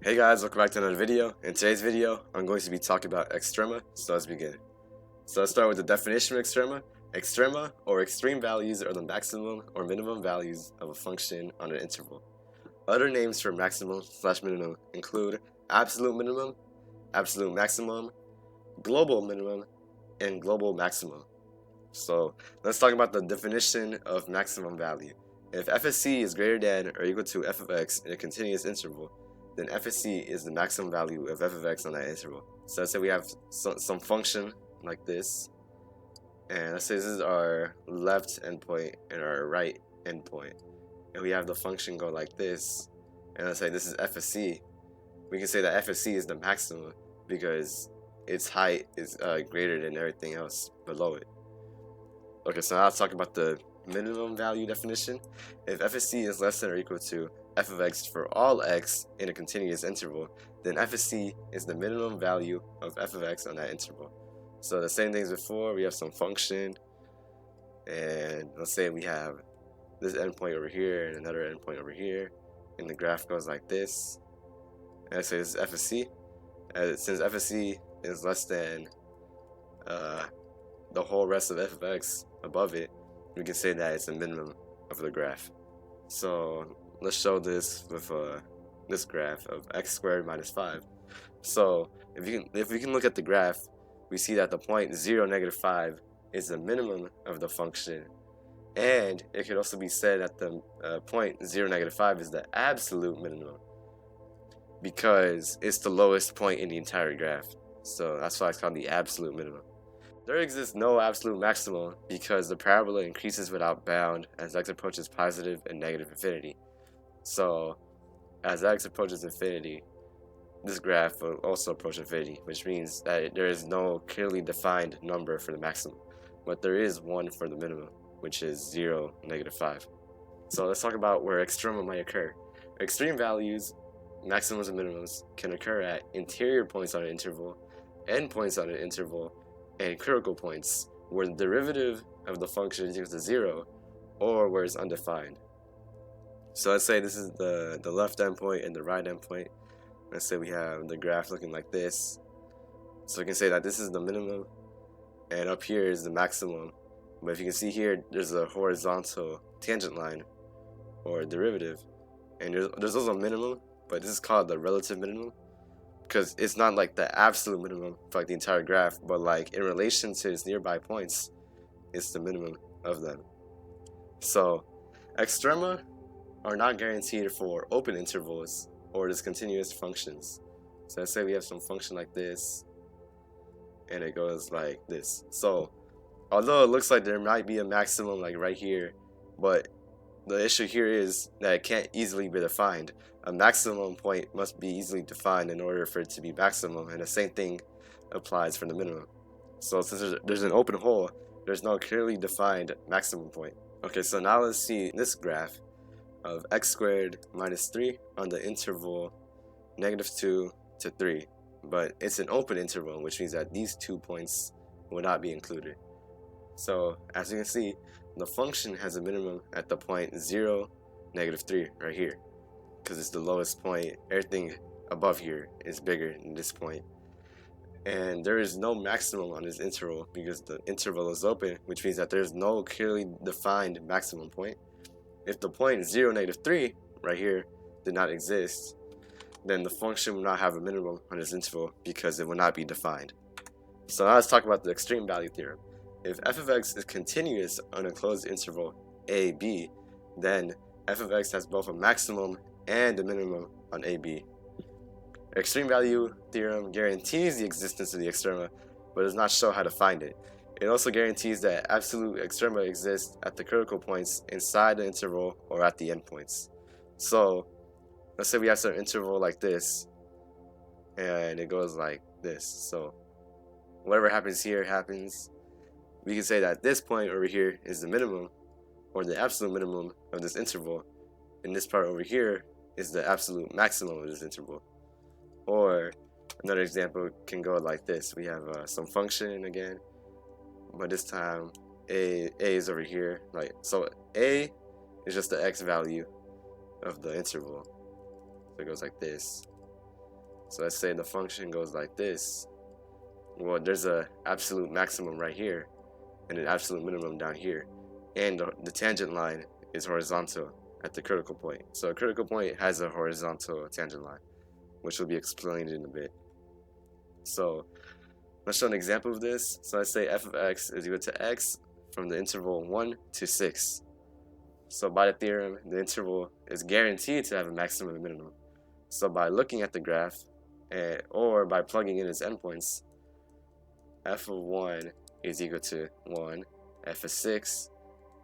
Hey guys, welcome back to another video. In today's video, I'm going to be talking about extrema, so let's begin. So let's start with the definition of extrema. Extrema, or extreme values, are the maximum or minimum values of a function on an interval. Other names for maximum/minimum include absolute minimum, absolute maximum, global minimum, and global maximum. So let's talk about the definition of maximum value. If f of c is greater than or equal to f of x in a continuous interval, then f of c is the maximum value of f of x on that interval. So let's say we have some function like this, and let's say this is our left endpoint and our right endpoint, and we have the function go like this, and let's say this is f of c. We can say that f of c is the maximum because its height is greater than everything else below it. Okay, so now let's talk about the minimum value definition. If f of c is less than or equal to f of x for all x in a continuous interval, then f of c is the minimum value of f of x on that interval. So the same things before, we have some function, and let's say we have this endpoint over here and another endpoint over here, and the graph goes like this. And let's say this is f of c. Since f of c is less than the whole rest of f of x above it, we can say that it's a minimum of the graph. So let's show this with this graph of x squared minus 5. So if we can look at the graph, we see that the point 0, -5 is the minimum of the function, and it could also be said that the point 0, -5 is the absolute minimum because it's the lowest point in the entire graph. So that's why it's called the absolute minimum. There exists no absolute maximum because the parabola increases without bound as x approaches positive and negative infinity. So as x approaches infinity, this graph will also approach infinity, which means that there is no clearly defined number for the maximum, but there is one for the minimum, which is 0, -5. So let's talk about where extrema might occur. Extreme values, maximums and minimums, can occur at interior points on an interval, endpoints on an interval, and critical points where the derivative of the function is equal to 0 or where it's undefined. So let's say this is the left endpoint and the right endpoint. Let's say we have the graph looking like this. So we can say that this is the minimum and up here is the maximum. But if you can see here, there's a horizontal tangent line or derivative, and there's also a minimum, but this is called the relative minimum because it's not like the absolute minimum for like the entire graph, but like in relation to its nearby points, it's the minimum of them. So extrema are not guaranteed for open intervals or discontinuous functions. So let's say we have some function like this, and it goes like this. So although it looks like there might be a maximum like right here, but the issue here is that it can't easily be defined. A maximum point must be easily defined in order for it to be maximum, and the same thing applies for the minimum. So since there's an open hole, there's no clearly defined maximum point. Okay, so now let's see this graph of x squared minus 3 on the interval -2 to 3. But it's an open interval, which means that these 2 points will not be included. So as you can see, the function has a minimum at the point 0, -3 right here, because it's the lowest point. Everything above here is bigger than this point. And there is no maximum on this interval because the interval is open, which means that there's no clearly defined maximum point. If the point 0, -3 right here did not exist, then the function will not have a minimum on this interval because it will not be defined. So now let's talk about the extreme value theorem. If f of x is continuous on a closed interval a, b, then f of x has both a maximum and a minimum on a, b. Extreme value theorem guarantees the existence of the extrema, but does not show how to find it. It also guarantees that absolute extrema exists at the critical points inside the interval or at the endpoints. So let's say we have some interval like this, and it goes like this. So whatever happens here happens. We can say that this point over here is the minimum or the absolute minimum of this interval, and this part over here is the absolute maximum of this interval. Or another example can go like this. We have some function again, but this time a is over here. Like, so a is just the x value of the interval. So it goes like this. So let's say the function goes like this. Well, there's a absolute maximum right here and an absolute minimum down here, and the tangent line is horizontal at the critical point. So a critical point has a horizontal tangent line, which will be explained in a bit. So let's show an example of this. So let's say f of x is equal to x from the interval 1 to 6. So by the theorem, the interval is guaranteed to have a maximum and minimum. So by looking at the graph, or by plugging in its endpoints, f of 1 is equal to 1, f of 6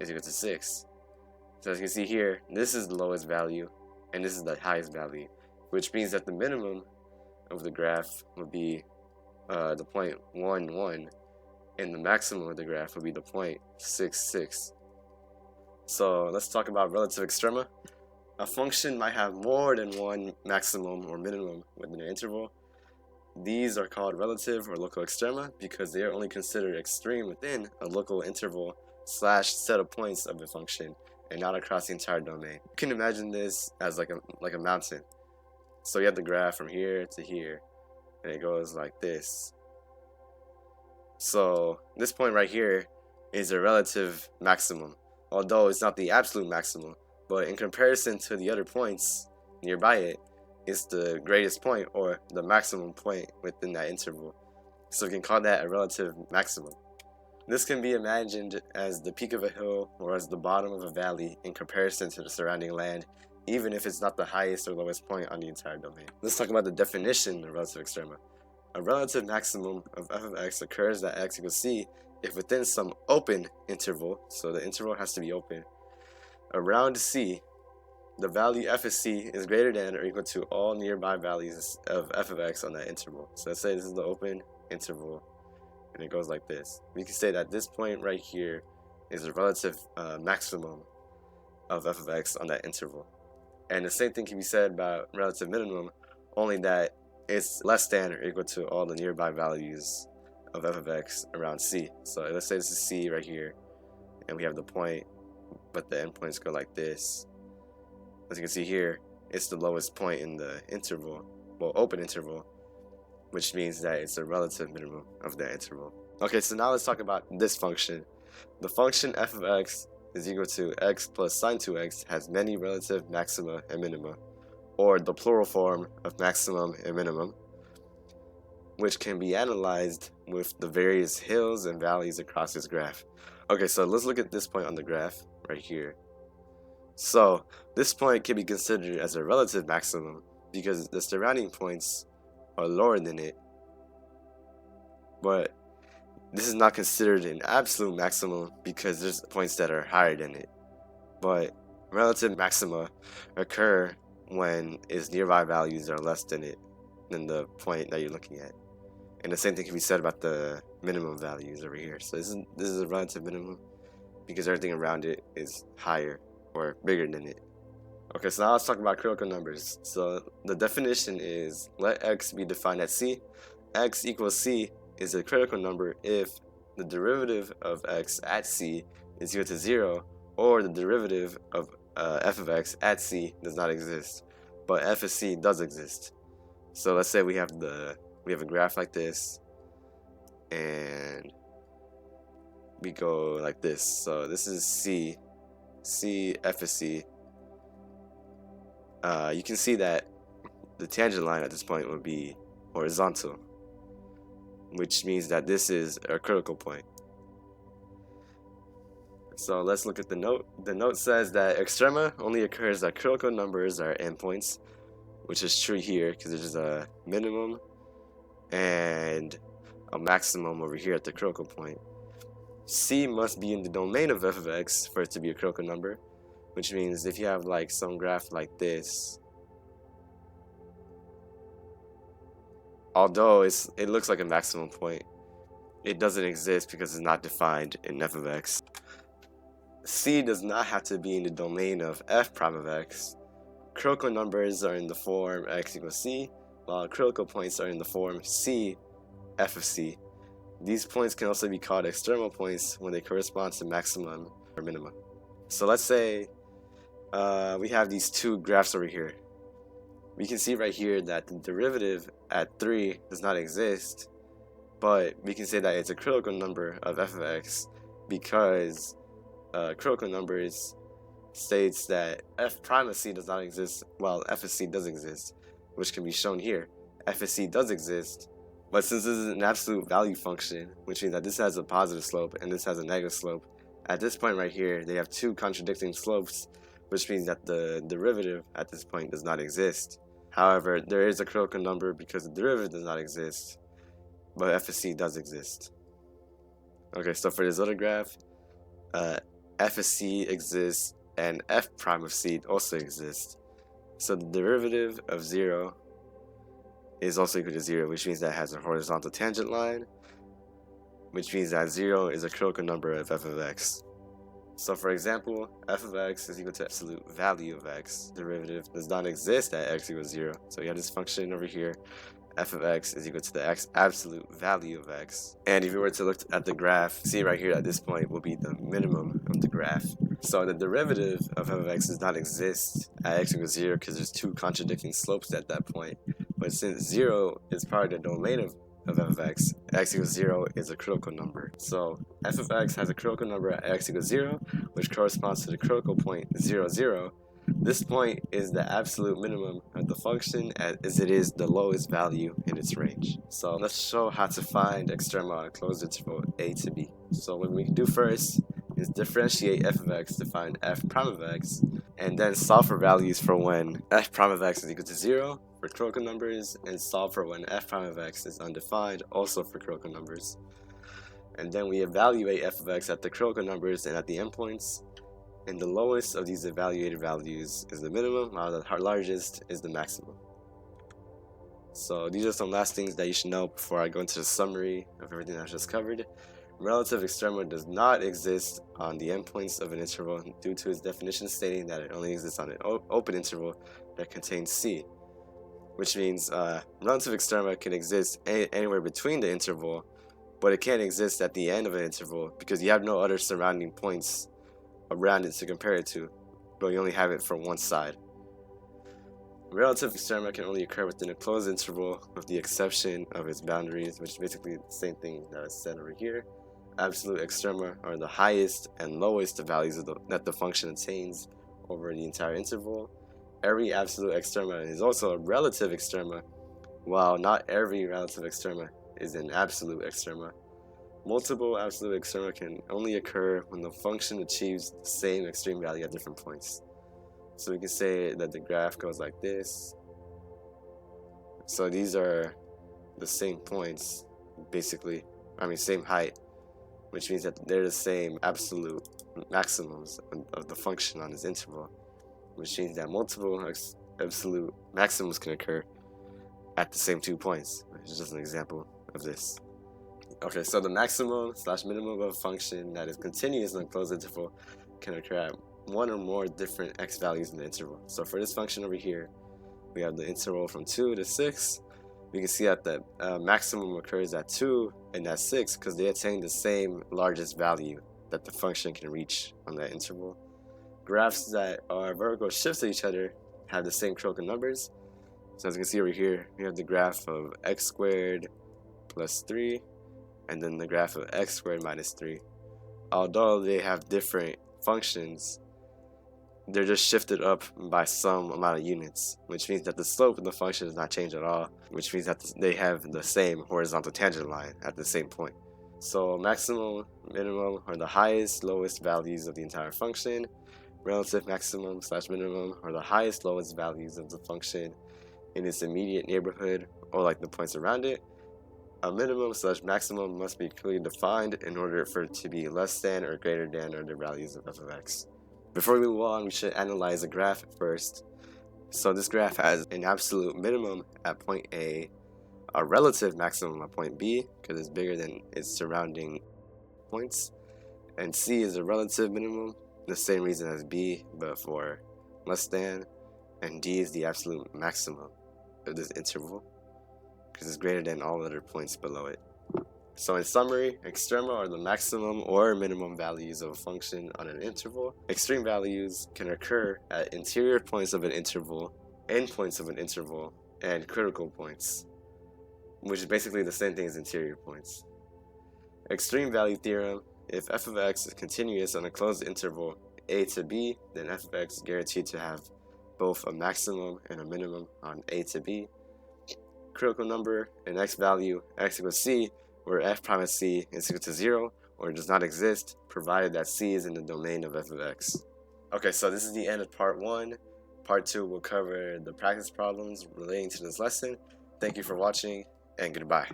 is equal to 6. So as you can see here, this is the lowest value, and this is the highest value, which means that the minimum of the graph will be the point 1, 1, and the maximum of the graph will be the point 6, 6. So let's talk about relative extrema. A function might have more than one maximum or minimum within an interval. These are called relative or local extrema because they are only considered extreme within a local interval / set of points of the function and not across the entire domain. You can imagine this as like a mountain. So you have the graph from here to here, and it goes like this. So this point right here is a relative maximum, although it's not the absolute maximum, but in comparison to the other points nearby it, it's the greatest point or the maximum point within that interval. So we can call that a relative maximum. This can be imagined as the peak of a hill or as the bottom of a valley in comparison to the surrounding land, even if it's not the highest or lowest point on the entire domain. Let's talk about the definition of relative extrema. A relative maximum of f of x occurs at x equals c if within some open interval, so the interval has to be open, around c, the value f of c is greater than or equal to all nearby values of f of x on that interval. So let's say this is the open interval, and it goes like this. We can say that this point right here is a relative maximum of f of x on that interval. And the same thing can be said about relative minimum, only that it's less than or equal to all the nearby values of f of x around c. So let's say this is c right here, and we have the point, but the endpoints go like this. As you can see here, it's the lowest point in the interval, well, open interval, which means that it's a relative minimum of that interval. Okay, so now let's talk about this function. The function f of x is equal to x plus sine 2x has many relative maxima and minima, or the plural form of maximum and minimum, which can be analyzed with the various hills and valleys across this graph. Okay, so let's look at this point on the graph right here. So this point can be considered as a relative maximum because the surrounding points are lower than it, but this is not considered an absolute maximum because there's points that are higher than it. But relative maxima occur when its nearby values are less than the point that you're looking at. And the same thing can be said about the minimum values over here. So this is a relative minimum because everything around it is higher or bigger than it. Okay, so now let's talk about critical numbers. So the definition is let x be defined at c. X equals c is a critical number if the derivative of x at c is equal to 0, or the derivative of f of x at c does not exist, but f of c does exist. So let's say we have a graph like this, and we go like this. So this is c f of c. You can see that the tangent line at this point would be horizontal, which means that this is a critical point. So let's look at the note. The note says that extrema only occurs that critical numbers are endpoints, which is true here because there's a minimum and a maximum over here at the critical point. C must be in the domain of f of x for it to be a critical number, which means if you have like some graph like this, although it looks like a maximum point, it doesn't exist because it's not defined in f of x. C does not have to be in the domain of f prime of x. Critical numbers are in the form x equals c, while critical points are in the form c f of c. These points can also be called external points when they correspond to maximum or minimum. So let's say we have these two graphs over here. we can see right here that the derivative at 3 does not exist, but we can say that it's a critical number of f of x because critical numbers states that f prime of c does not exist while f of c does exist, which can be shown here. F of c does exist, but since this is an absolute value function, which means that this has a positive slope and this has a negative slope, at this point right here they have two contradicting slopes, which means that the derivative at this point does not exist. However, there is a critical number because the derivative does not exist, but f of c does exist. Okay, so for this other graph, f of c exists and f prime of c also exists. So the derivative of 0 is also equal to 0, which means that it has a horizontal tangent line, which means that 0 is a critical number of f of x. So for example, f of x is equal to absolute value of x. Derivative does not exist at x equals 0. So you have this function over here, f of x is equal to the x absolute value of x. And if you were to look at the graph, see right here at this point will be the minimum of the graph. So the derivative of f of x does not exist at x equals 0 because there's two contradicting slopes at that point. But since 0 is part of the domain of f of x equals 0 is a critical number. So f of x has a critical number at x equals 0, which corresponds to the critical point 0, 0. This point is the absolute minimum of the function as it is the lowest value in its range. So let's show how to find extrema on a closed interval a to b. So what we can do first is differentiate f of x to find f prime of x, and then solve for values for when f prime of x is equal to 0 for critical numbers, and solve for when f prime of x is undefined, also for critical numbers. And then we evaluate f of x at the critical numbers and at the endpoints, and the lowest of these evaluated values is the minimum, while the largest is the maximum. So these are some last things that you should know before I go into the summary of everything I've just covered. Relative extrema does not exist on the endpoints of an interval due to its definition stating that it only exists on an open interval that contains c, which means relative extrema can exist anywhere between the interval, but it can't exist at the end of an interval because you have no other surrounding points around it to compare it to, but you only have it for one side. Relative extrema can only occur within a closed interval with the exception of its boundaries, which is basically the same thing that is said over here. Absolute extrema are the highest and lowest values that the function attains over the entire interval. Every absolute extrema is also a relative extrema, while not every relative extrema is an absolute extrema. Multiple absolute extrema can only occur when the function achieves the same extreme value at different points. So we can say that the graph goes like this. So these are the same points, basically. Same height, which means that they're the same absolute maximums of the function on this interval, which means that multiple absolute maximums can occur at the same 2 points, which is just an example of this. Okay, so the maximum / minimum of a function that is continuous in a closed interval can occur at one or more different x values in the interval. So for this function over here, we have the interval from 2 to 6. We can see that the maximum occurs at 2 and at 6 because they attain the same largest value that the function can reach on that interval. Graphs that are vertical shifts to each other have the same critical numbers. So as you can see over here, we have the graph of x squared plus 3, and then the graph of x squared minus 3. Although they have different functions, they're just shifted up by some amount of units, which means that the slope of the function does not change at all, which means that they have the same horizontal tangent line at the same point. So maximum, minimum are the highest, lowest values of the entire function. Relative maximum / minimum are the highest, lowest values of the function in its immediate neighborhood or like the points around it. A minimum / maximum must be clearly defined in order for it to be less than or greater than other values of f of x. Before we move on, we should analyze the graph first. So this graph has an absolute minimum at point A, a relative maximum at point B because it's bigger than its surrounding points, and C is a relative minimum, the same reason as B but for less than, and D is the absolute maximum of this interval because it's greater than all other points below it. So in summary, extrema are the maximum or minimum values of a function on an interval. Extreme values can occur at interior points of an interval endpoints of an interval, and critical points, which is basically the same thing as interior points. Extreme value theorem: if f of x is continuous on a closed interval a to b, then f of x is guaranteed to have both a maximum and a minimum on a to b. Critical number: an x value x equals c, where f prime of c is equal to 0 or does not exist, provided that c is in the domain of f of x. Okay, so this is the end of part 1. Part 2 will cover the practice problems relating to this lesson. Thank you for watching, and goodbye.